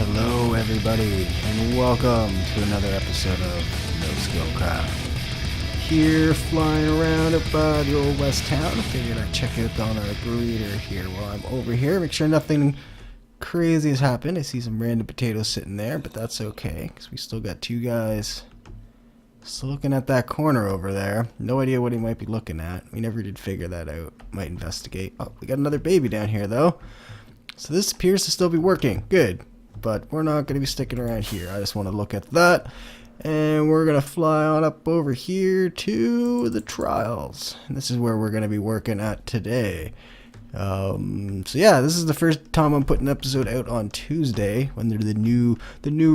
Hello everybody, and welcome to another episode of NoSkillCraft. Here, flying around about the old west town. I figured I'd check out on our breeder here while I'm over here. Make sure nothing crazy has happened. I see some random potatoes sitting there, but that's okay, because we still got two guys still looking at that corner over there. No idea what he might be looking at. We never did figure that out. Might investigate. Oh, we got another baby down here, though. So this appears to still be working. Good. But we're not going to be sticking around here. I just want to look at that. And we're going to fly on up over here to the trials. And this is where we're going to be working at today. So yeah, this is the first time I'm putting an episode out on Tuesday when they're the new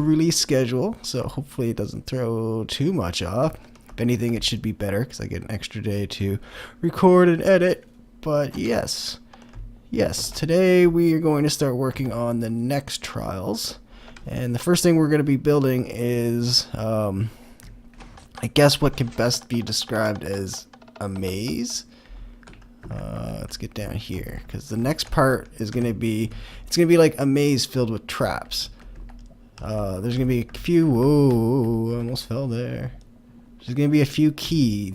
release schedule. So hopefully it doesn't throw too much off. If anything, it should be better because I get an extra day to record and edit. But yes, today we are going to start working on the next trials. And the first thing we're going to be building is, I guess what can best be described as a maze. Let's get down here, because the next part is going to be, it's going to be like a maze filled with traps. There's going to be a few, whoa, I almost fell there. There's going to be a few key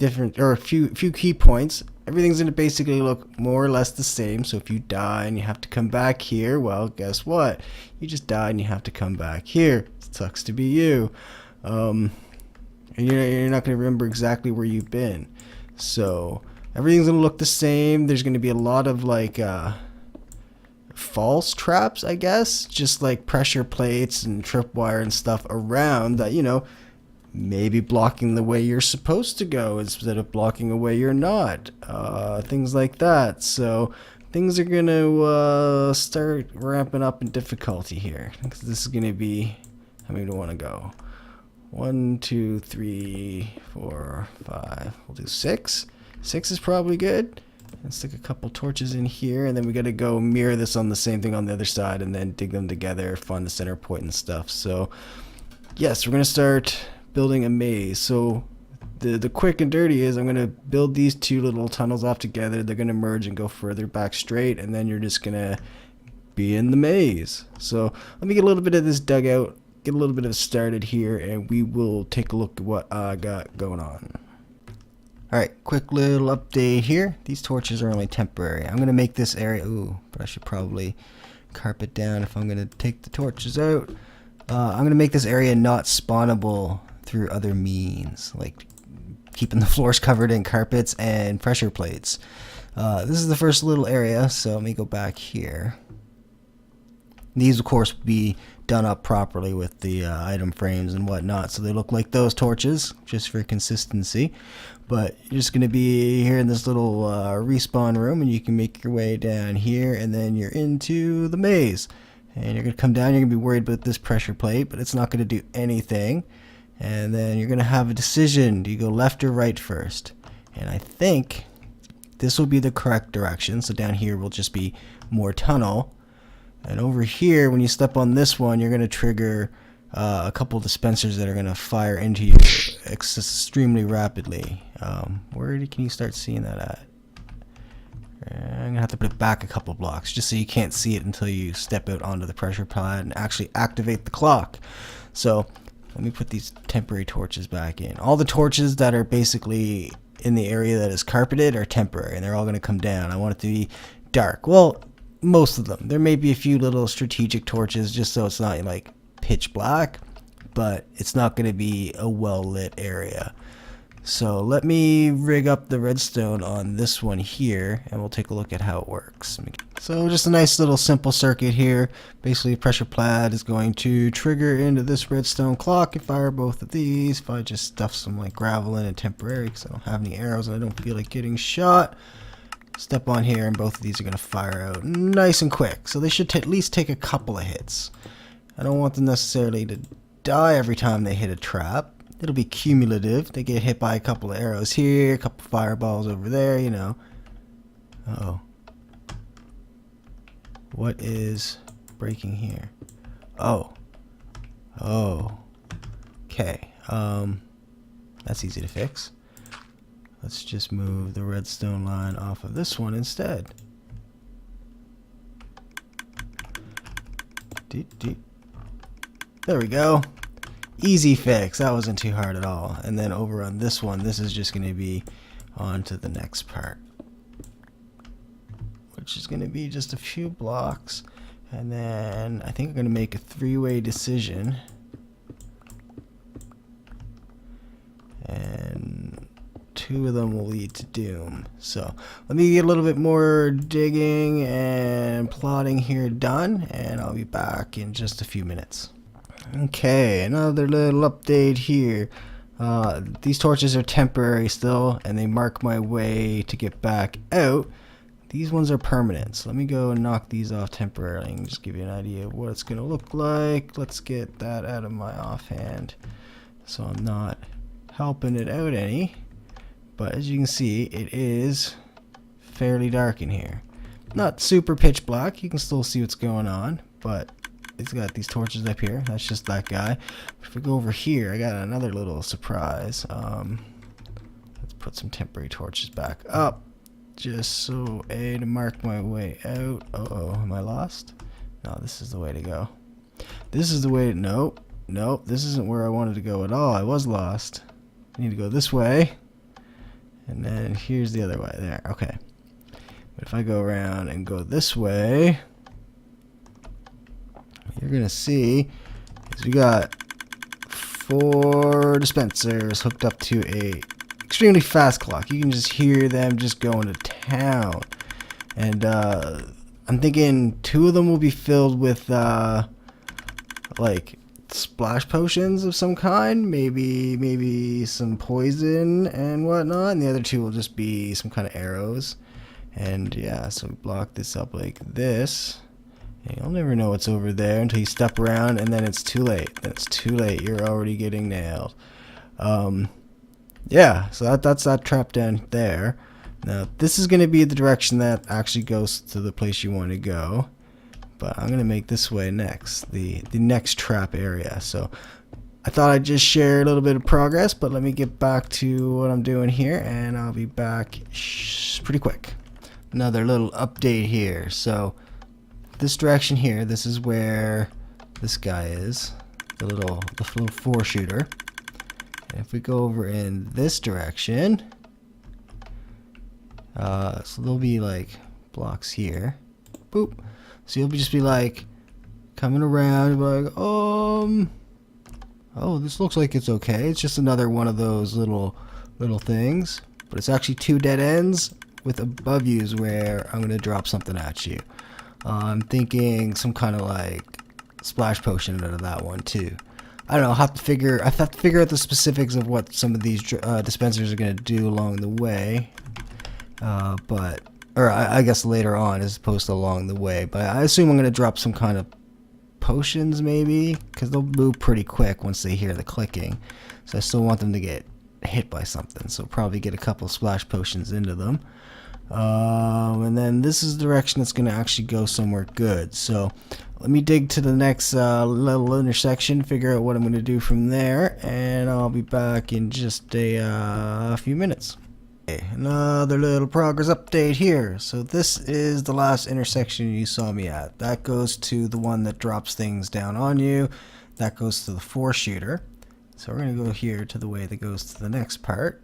points. Everything's going to basically look more or less the same. So if you die and you have to come back here, well, guess what? You just died and you have to come back here. It sucks to be you. And you're not going to remember exactly where you've been. So everything's going to look the same. There's going to be a lot of like false traps, I guess. Just like pressure plates and tripwire and stuff around that, maybe blocking the way you're supposed to go instead of blocking a way you're not. Things like that. So things are going to start ramping up in difficulty here. Because this is going to be, how many do I want to go? 1, 2, 3, 4, 5. We'll do 6. 6 is probably good. And stick a couple torches in here. And then we got to go mirror this on the same thing on the other side. And then dig them together, find the center point and stuff. So yes, we're going to start building a maze. So the quick and dirty is I'm going to build these two little tunnels off together. They're going to merge and go further back straight, and then you're just going to be in the maze. So let me get a little bit of this dug out, get a little bit of it started here, and we will take a look at what I got going on. Alright, quick little update here. These torches are only temporary. I'm going to make this area, but I should probably carpet down if I'm going to take the torches out. I'm going to make this area not spawnable through other means, like keeping the floors covered in carpets and pressure plates. This is the first little area, so let me go back here. These, of course, will be done up properly with the item frames and whatnot, so they look like those torches, just for consistency. But you're just going to be here in this little respawn room, and you can make your way down here, and then you're into the maze. And you're going to come down, you're going to be worried about this pressure plate, but it's not going to do anything. And then you're going to have a decision. Do you go left or right first? And I think this will be the correct direction. So down here will just be more tunnel. And over here, when you step on this one, you're going to trigger a couple dispensers that are going to fire into you extremely rapidly. Where can you start seeing that at? I'm going to have to put it back a couple blocks just so you can't see it until you step out onto the pressure pad and actually activate the clock. So let me put these temporary torches back in. All the torches that are basically in the area that is carpeted are temporary, and they're all going to come down. I want it to be dark. Well, most of them. There may be a few little strategic torches just so it's not like pitch black, but it's not going to be a well-lit area. So let me rig up the redstone on this one here, and we'll take a look at how it works. So just a nice little simple circuit here. Basically, a pressure pad is going to trigger into this redstone clock and fire both of these. If I just stuff some like gravel in it temporary because I don't have any arrows and I don't feel like getting shot, step on here and both of these are going to fire out nice and quick. So they should at least take a couple of hits. I don't want them necessarily to die every time they hit a trap. It'll be cumulative. They get hit by a couple of arrows here, a couple fireballs over there, Uh-oh. What is breaking here? Oh. Okay. That's easy to fix. Let's just move the redstone line off of this one instead. There we go. Easy fix. That wasn't too hard at all. And then over on this one, this is just going to be on to the next part, which is going to be just a few blocks. And then I think I'm going to make a three-way decision. And two of them will lead to doom. So let me get a little bit more digging and plotting here done, and I'll be back in just a few minutes. Okay, another little update here. These torches are temporary still, and they mark my way to get back out. These ones are permanent, so let me go and knock these off temporarily and just give you an idea of what it's going to look like. Let's get that out of my offhand so I'm not helping it out any. But as you can see, it is fairly dark in here. Not super pitch black, you can still see what's going on, but it's got these torches up here. That's just that guy. If we go over here, I got another little surprise. Let's put some temporary torches back up, just so to mark my way out. Uh-oh, am I lost? No, this is the way to go. This is the way. Nope, this isn't where I wanted to go at all. I was lost. I need to go this way, and then here's the other way. There, okay. But if I go around and go this way, you're gonna see is we got 4 dispensers hooked up to a extremely fast clock. You can just hear them just going to town. And I'm thinking 2 of them will be filled with like splash potions of some kind, maybe some poison and whatnot, and the other 2 will just be some kind of arrows. And yeah, so we block this up like this. And you'll never know what's over there until you step around, and then it's too late. Then it's too late. You're already getting nailed. Yeah, so that's that trap down there. Now, this is going to be the direction that actually goes to the place you want to go. But I'm going to make this way next, the next trap area. So I thought I'd just share a little bit of progress, but let me get back to what I'm doing here, and I'll be back pretty quick. Another little update here. So this direction here, this is where this guy is, the little 4-shooter. And if we go over in this direction, so there'll be like blocks here. Boop. So you'll just be like coming around and be like, oh, this looks like it's okay. It's just another one of those little things, but it's actually 2 dead ends with above you is where I'm gonna drop something at you. I'm thinking some kind of like splash potion out of that one too. I don't know. I have to figure out the specifics of what some of these dispensers are going to do along the way. I guess later on as opposed to along the way. But I assume I'm going to drop some kind of potions maybe, because they'll move pretty quick once they hear the clicking. So I still want them to get hit by something. So probably get a couple splash potions into them. And then this is the direction that's going to actually go somewhere good. So let me dig to the next little intersection, figure out what I'm going to do from there, and I'll be back in just a few minutes. Okay, another little progress update here. So this is the last intersection you saw me at. That goes to the one that drops things down on you. That goes to the 4-shooter. So we're going to go here to the way that goes to the next part.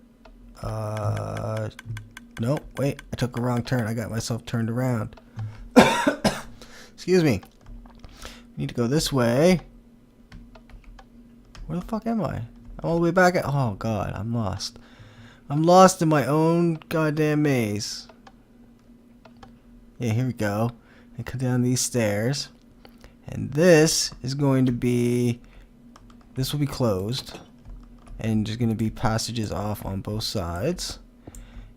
No, wait, I took a wrong turn. I got myself turned around. Excuse me. Need to go this way. Where the fuck am I? I'm all the way back at... Oh, God, I'm lost. I'm lost in my own goddamn maze. Yeah, here we go. I come down these stairs. And this is going to be... This will be closed. And there's going to be passages off on both sides.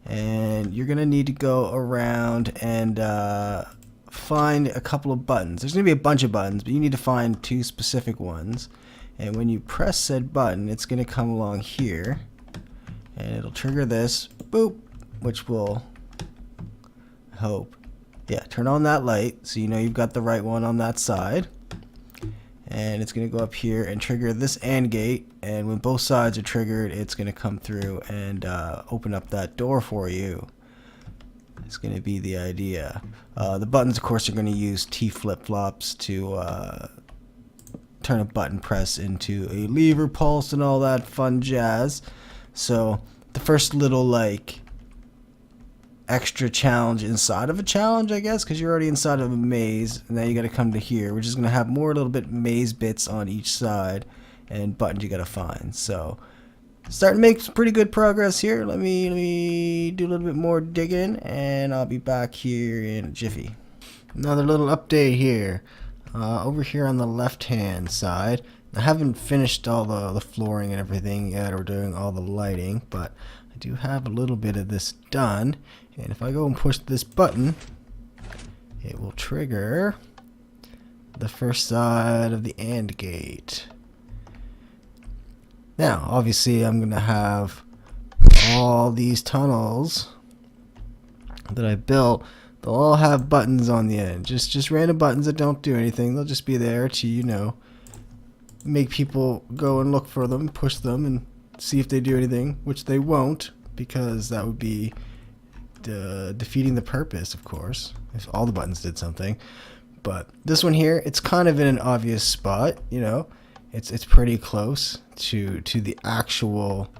And you're going to need to go around and find a couple of buttons. There's going to be a bunch of buttons, but you need to find 2 specific ones. And when you press said button, it's going to come along here. And it'll trigger this, boop, which will, turn on that light so you know you've got the right one on that side. And it's going to go up here and trigger this AND gate, and when both sides are triggered, it's going to come through and open up that door for you. It's going to be the idea. The buttons, of course, are going to use T flip-flops to turn a button press into a lever pulse and all that fun jazz. So the first little like extra challenge inside of a challenge, I guess, because you're already inside of a maze, and now you got to come to here, which is going to have more little bit maze bits on each side and buttons you got to find. So starting to make some pretty good progress here. Let me do a little bit more digging, and I'll be back here in a jiffy. Another little update here. Over here on the left hand side, I haven't finished all the flooring and everything yet, or doing all the lighting, but I do have a little bit of this done. And if I go and push this button, it will trigger the first side of the AND gate. Now, obviously, I'm going to have all these tunnels that I built. They'll all have buttons on the end. Just random buttons that don't do anything. They'll just be there to, you know, make people go and look for them, push them, and see if they do anything, which they won't, because that would be defeating the purpose, of course, if all the buttons did something. But this one here, it's kind of in an obvious spot, you know. It's pretty close to the actual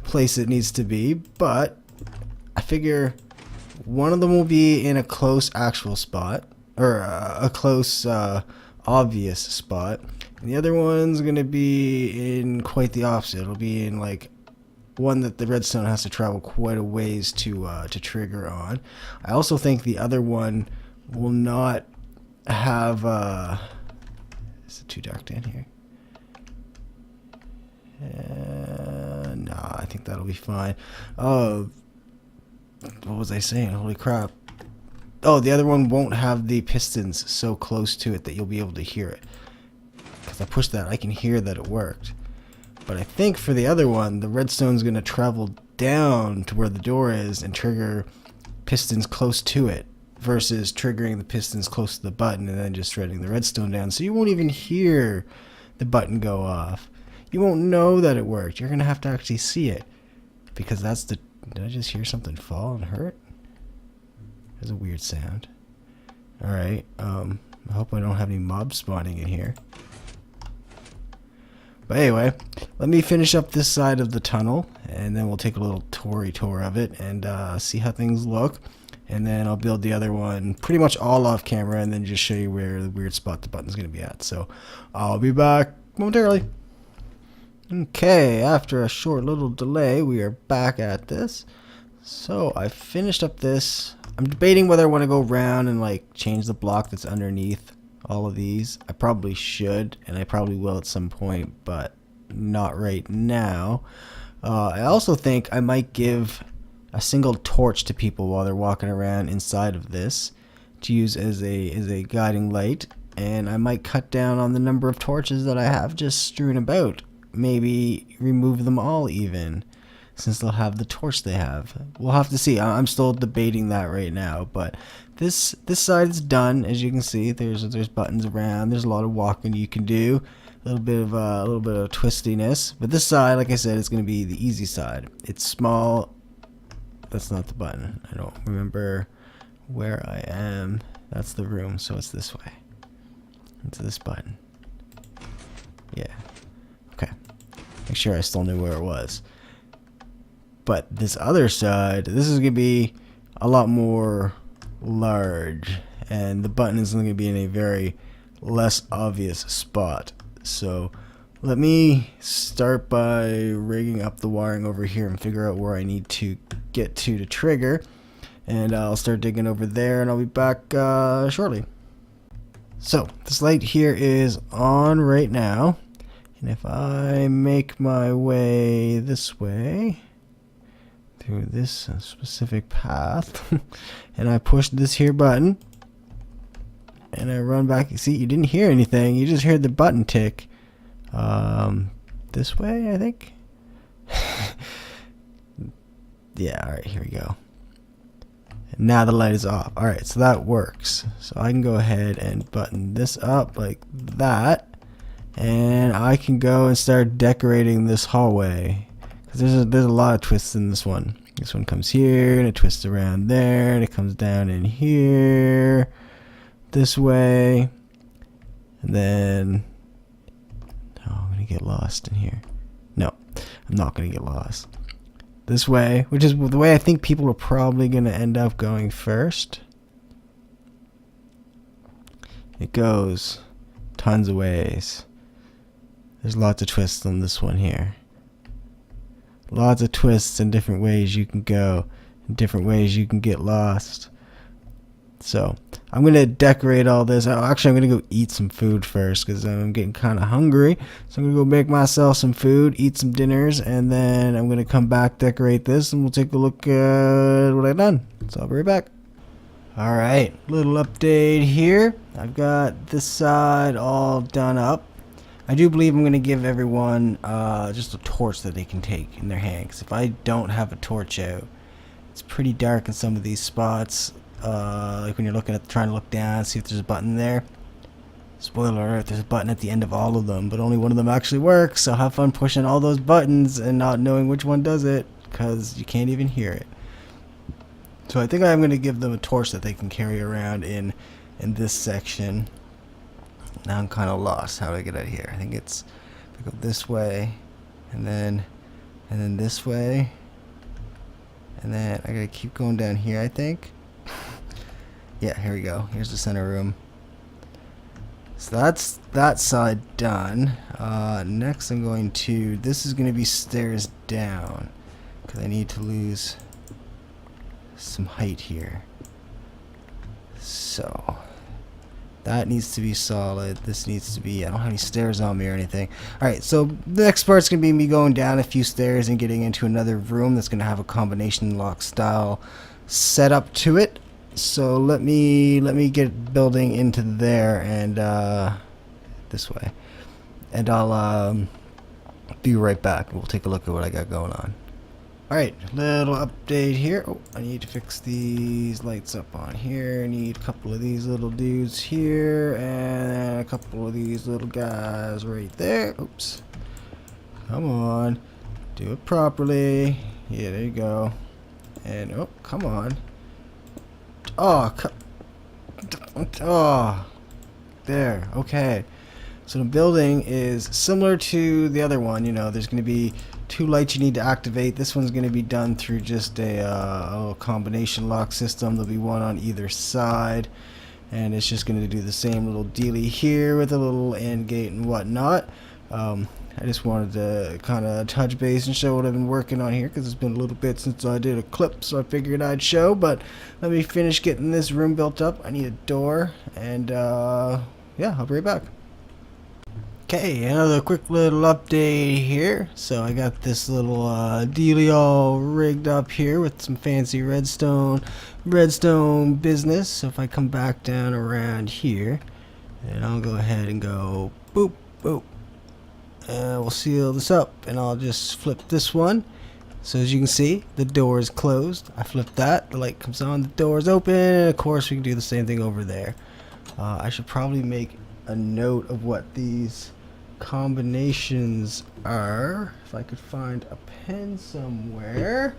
place it needs to be, but I figure one of them will be in a close actual spot, or a close obvious spot, and the other one's gonna be in quite the opposite. It'll be in like one that the redstone has to travel quite a ways to trigger on. I also think the other one will not have is it too dark down here? Nah, I think that'll be fine. Oh, what was I saying? Holy crap. Oh, the other one won't have the pistons so close to it that you'll be able to hear it. Because I pushed that, I can hear that it worked. But I think for the other one, the redstone's going to travel down to where the door is and trigger pistons close to it, versus triggering the pistons close to the button and then just threading the redstone down. So you won't even hear the button go off. You won't know that it worked. You're going to have to actually see it. Because that's the... Did I just hear something fall and hurt? There's a weird sound. Alright, I hope I don't have any mobs spawning in here. But anyway, let me finish up this side of the tunnel, and then we'll take a little tour of it and see how things look. And then I'll build the other one pretty much all off camera, and then just show you where the weird spot the button's going to be at. So I'll be back momentarily. Okay, after a short little delay, we are back at this. So I finished up this. I'm debating whether I want to go around and like change the block that's underneath all of these. I probably should, and I probably will at some point, but not right now. I also think I might give a single torch to people while they're walking around inside of this to use as a guiding light, and I might cut down on the number of torches that I have just strewn about. Maybe remove them all even, since they'll have the torch they have. We'll have to see. I'm still debating that right now, but this side is done. As you can see, there's buttons around. There's a lot of walking you can do, a little bit of twistiness. But this side, like I said, is going to be the easy side. It's small. That's not the button. I don't remember where I am. That's the room, so it's this way. It's this button. Yeah. Okay. Make sure I still knew where it was. But this other side, this is going to be a lot more large, and the button is going to be in a very less obvious spot. So let me start by rigging up the wiring over here and figure out where I need to get to trigger, and I'll start digging over there, and I'll be back shortly. So this light here is on right now, and if I make my way this way through this specific path and I push this here button and I run back, see, you didn't hear anything, you just heard the button tick. This way, I think. Yeah, alright, here we go. And now the light is off. Alright, so that works. So I can go ahead and button this up like that, and I can go and start decorating this hallway. Because there's a lot of twists in this one. This one comes here, and it twists around there, and it comes down in here, this way, and then gonna get lost in here. No, I'm not gonna get lost. This way, which is the way I think people are probably gonna end up going first. It goes tons of ways. There's lots of twists on this one here. Lots of twists and different ways you can go, and different ways you can get lost. So I'm gonna decorate all this. Actually, I'm gonna go eat some food first because I'm getting kind of hungry. So I'm gonna go make myself some food, eat some dinners, and then I'm gonna come back, decorate this, and we'll take a look at what I've done. So I'll be right back. All right, little update here. I've got this side all done up. I do believe I'm going to give everyone just a torch that they can take in their hand. Because if I don't have a torch out, it's pretty dark in some of these spots. Like when you're looking at trying to look down, see if there's a button there. Spoiler alert, there's a button at the end of all of them, but only one of them actually works. So have fun pushing all those buttons and not knowing which one does it, because you can't even hear it. So I think I'm going to give them a torch that they can carry around in this section. Now I'm kind of lost. How do I get out of here? I think it's I go this way, and then this way, and then I gotta keep going down here. I think. Yeah, here we go. Here's the center room. So that's that side done. Next, I'm going to. This is going to be stairs down because I need to lose some height here. So. That needs to be solid. This needs to be... I don't have any stairs on me or anything. Alright, so the next part's going to be me going down a few stairs and getting into another room that's going to have a combination lock style setup to it. So let me get building into there and this way. And I'll be right back. We'll take a look at what I got going on. Alright, little update here. Oh, I need to fix these lights up on here. I need a couple of these little dudes here and a couple of these little guys right there. Oops. Come on. Do it properly. Yeah, there you go. And, oh, come on. Oh, oh. There. Okay. So the building is similar to the other one. You know, there's going to be 2 lights you need to activate. This one's going to be done through just a little combination lock system. There'll be one on either side, and it's just going to do the same little dealy here with a little AND gate and whatnot. I just wanted to kind of touch base and show what I've been working on here because it's been a little bit since I did a clip, so I figured I'd show. But let me finish getting this room built up. I need a door, and yeah, I'll be right back. Okay, another quick little update here. So I got this little dealy all rigged up here with some fancy redstone business. So if I come back down around here, and I'll go ahead and go boop, boop. And we'll seal this up, and I'll just flip this one. So as you can see, the door is closed. I flip that, the light comes on, the door is open, and of course we can do the same thing over there. I should probably make a note of what these combinations are. If I could find a pen somewhere.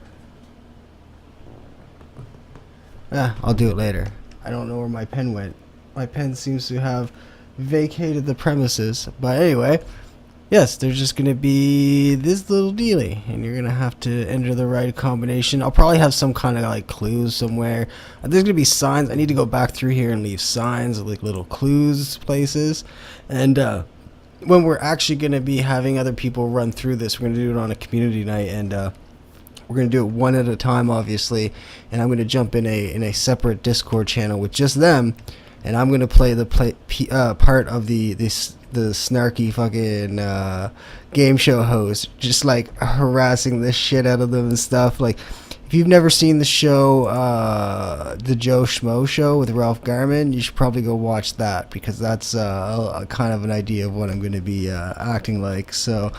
I'll do it later. I don't know where my pen went. My pen seems to have vacated the premises. But anyway, yes, there's just going to be this little dealy, and you're going to have to enter the right combination. I'll probably have some kind of like clues somewhere. There's going to be signs. I need to go back through here and leave signs, like little clues places. And when we're actually going to be having other people run through this, we're going to do it on a community night, and we're going to do it one at a time, obviously. And I'm going to jump in a separate Discord channel with just them, and I'm going to play the part of the snarky fucking game show host, just like harassing the shit out of them and stuff. Like, if you've never seen the show, the Joe Schmo Show with Ralph Garman, you should probably go watch that, because that's a kind of an idea of what I'm going to be acting like. So,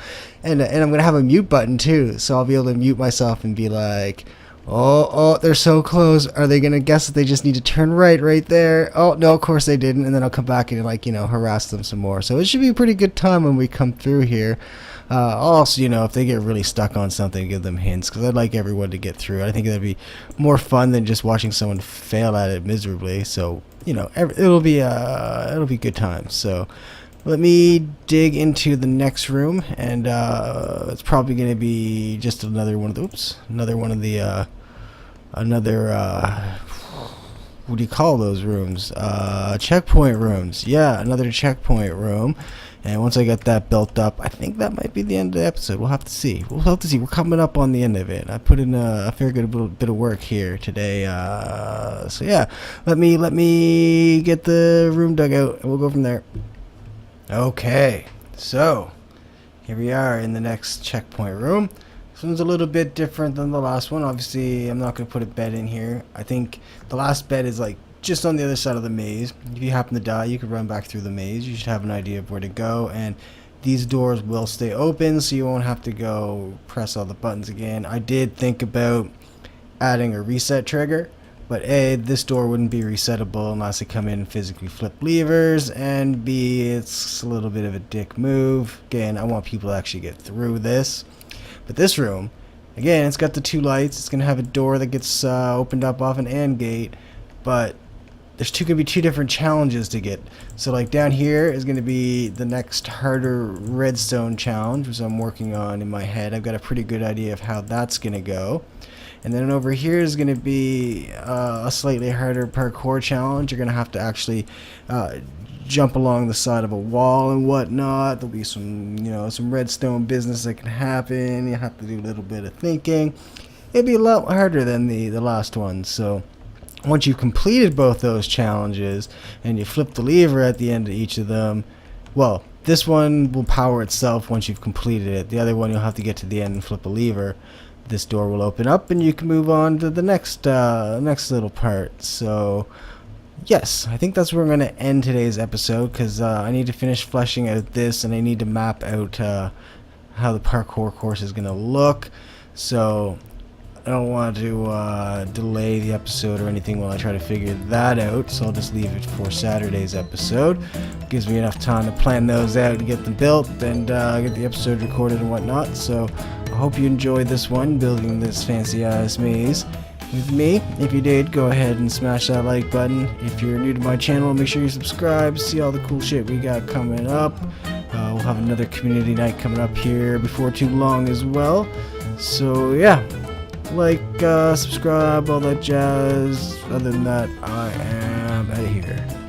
and I'm going to have a mute button too, so I'll be able to mute myself and be like, oh, they're so close. Are they going to guess that they just need to turn right there? Oh, no, of course they didn't. And then I'll come back and, like, you know, harass them some more. So it should be a pretty good time when we come through here. Also, you know, if they get really stuck on something, give them hints, because I'd like everyone to get through it. I think that'd be more fun than just watching someone fail at it miserably. So, you know, it'll be good times. So, let me dig into the next room, and it's probably going to be just another one of the, what do you call those rooms? Checkpoint rooms. Yeah, another checkpoint room. And once I get that built up, I think that might be the end of the episode. We'll have to see. We're coming up on the end of it. I put in a fair good bit of work here today. So yeah, let me get the room dug out, and we'll go from there. Okay, so here we are in the next checkpoint room. This one's a little bit different than the last one. Obviously, I'm not going to put a bed in here. I think the last bed is like just on the other side of the maze. If you happen to die, you can run back through the maze. You should have an idea of where to go, and these doors will stay open, so you won't have to go press all the buttons again. I did think about adding a reset trigger, but A, this door wouldn't be resettable unless I come in and physically flip levers, and B, it's a little bit of a dick move. Again, I want people to actually get through this. But this room, again, it's got the 2 lights. It's going to have a door that gets opened up off an AND gate, but there's going to be 2 different challenges to get. So like down here is going to be the next harder redstone challenge, which I'm working on in my head. I've got a pretty good idea of how that's going to go. And then over here is going to be a slightly harder parkour challenge. You're going to have to actually jump along the side of a wall and whatnot. There'll be some, some redstone business that can happen. You have to do a little bit of thinking. It'll be a lot harder than the last one. So once you've completed both those challenges and you flip the lever at the end of each of them, well, this one will power itself once you've completed it. The other one, you'll have to get to the end and flip a lever. This door will open up and you can move on to the next little part. So yes, I think that's where I'm going to end today's episode, because I need to finish fleshing out this, and I need to map out how the parkour course is going to look. So I don't want to delay the episode or anything while I try to figure that out, so I'll just leave it for Saturday's episode. It gives me enough time to plan those out and get them built and get the episode recorded and whatnot. So I hope you enjoyed this one, building this fancy ass maze with me. If you did, go ahead and smash that like button. If you're new to my channel, make sure you subscribe, see all the cool shit we got coming up. We'll have another community night coming up here before too long as well. So yeah, like, subscribe, all that jazz. Other than that, I am out of here.